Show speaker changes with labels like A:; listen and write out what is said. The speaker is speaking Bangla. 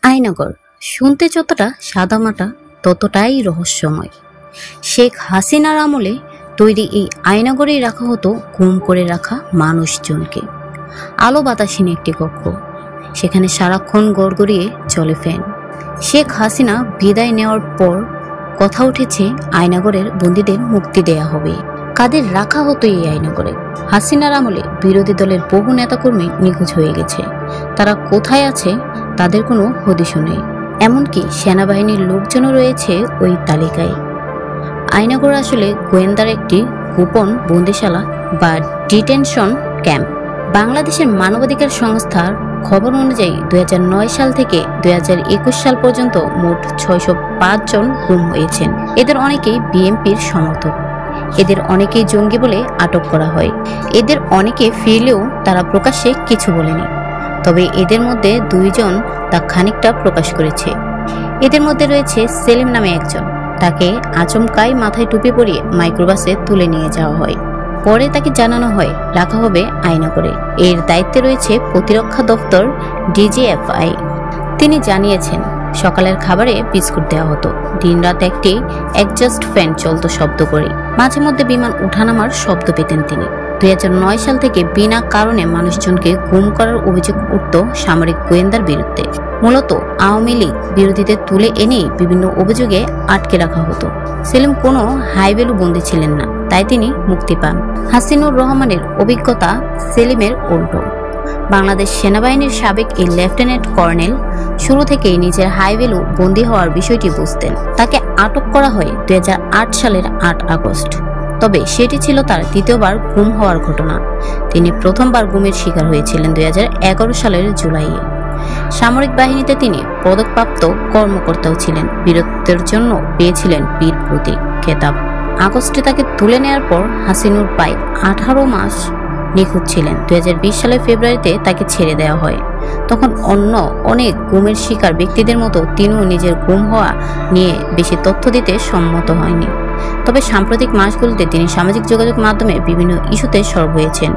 A: আয়নাগর শুনতে যতটা সাদামাটা ততটাই রহস্যময়। শেখ হাসিনার আমলে তৈরি এই আয়নাগরেই রাখা হতো গুম করে রাখা মানুষজনকে। আলো বাতাসহীন একটি কক্ষ, সেখানে সারাক্ষণ গড়গড়িয়ে চলে ফ্যান। শেখ হাসিনা বিদায় নেওয়ার পর কথা উঠেছে আয়নাগরের বন্দীদের মুক্তি দেয়া হবে। কাদের রাখা হতো এই আয়নাগরে? হাসিনার আমলে বিরোধী দলের বহু নেতাকর্মী নিখোঁজ হয়ে গেছে। তারা কোথায় আছে তাদের কোনো হদিশও নেই। এমনকি সেনাবাহিনীর লোকজনও রয়েছে ওই তালিকায়। আয়নাগর আসলে গোয়েন্দার একটি গোপন বন্দিশালা বা ডিটেনশন ক্যাম্প। বাংলাদেশের মানবাধিকার সংস্থার খবর অনুযায়ী 2009 সাল থেকে 2021 সাল পর্যন্ত মোট 605 জন গুম হয়েছেন। এদের অনেকেই বিএনপির সমর্থক। এদের অনেকেই জঙ্গি বলে আটক করা হয়। এদের অনেকে ফিরলেও তারা প্রকাশ্যে কিছু বলেনি। তবে এদের মধ্যে 2 জন তা খানিকটা প্রকাশ করেছে। এদের মধ্যে রয়েছে সেলিম নামে একজন। তাকে আচমকাই মাথায় টুপি পরিয়ে মাইক্রোবাসে তুলে নিয়ে যাওয়া হয়। পরে তাকে জানানো হয় রাখা হবে আয়নাগরে। এর দায়িত্বে রয়েছে প্রতিরক্ষা দপ্তর ডিজিএফআই। তিনি জানিয়েছেন, সকালের খাবারে বিস্কুট দেওয়া হতো। দিনরাত একটি অ্যাডজাস্ট ফ্যান চলতো শব্দ করে। মাঝে মধ্যে বিমান ওঠানামার শব্দ পেতেন তিনি। 2009 সাল থেকে বিনা কারণে মানুষজনকে গুম করার অভিযোগ উঠত সামরিক গোয়েন্দার বিরুদ্ধে। মূলত আওয়ামী লীগ বিরোধীদের তুলে এনেই বিভিন্ন অভিযোগে আটকে রাখা হতো। সেলিম কোনো হাইভ্যালু বন্দী ছিলেন না, তাই তিনি মুক্তি পান। হাসিনুর রহমানের অভিজ্ঞতা সেলিমের উল্টো। বাংলাদেশ সেনাবাহিনীর সাবেক এই লেফটেন্যান্ট কর্নেল শুরু থেকেই নিজের হাইভ্যালু বন্দী হওয়ার বিষয়টি বুঝতেন। তাকে আটক করা হয় 2008 সালের 8 আগস্ট। তবে সেটি ছিল তার দ্বিতীয়বার গুম হওয়ার ঘটনা। তিনি প্রথমবার গুমের শিকার হয়েছিলেন 2011 সালের জুলাইয়ে। সামরিক বাহিনীতে তিনি পদকপ্রাপ্ত কর্মকর্তাও ছিলেন। বীরত্বের জন্য পেয়েছিলেন বীর প্রতীক খেতাব। আগস্টে তাকে তুলে নেওয়ার পর হাসিনুর প্রায় 18 মাস নিখোঁজ ছিলেন। 2020 সালের ফেব্রুয়ারিতে তাকে ছেড়ে দেওয়া হয়। তখন অন্য অনেক গুমের শিকার ব্যক্তিদের মতো তিনিও নিজের গুম হওয়া নিয়ে বেশি তথ্য দিতে সম্মত হয়নি। তবে সাম্প্রতিক মাসগুলোতে তিনি সামাজিক যোগাযোগ মাধ্যমে বিভিন্ন ইস্যুতে সরব হয়েছেন।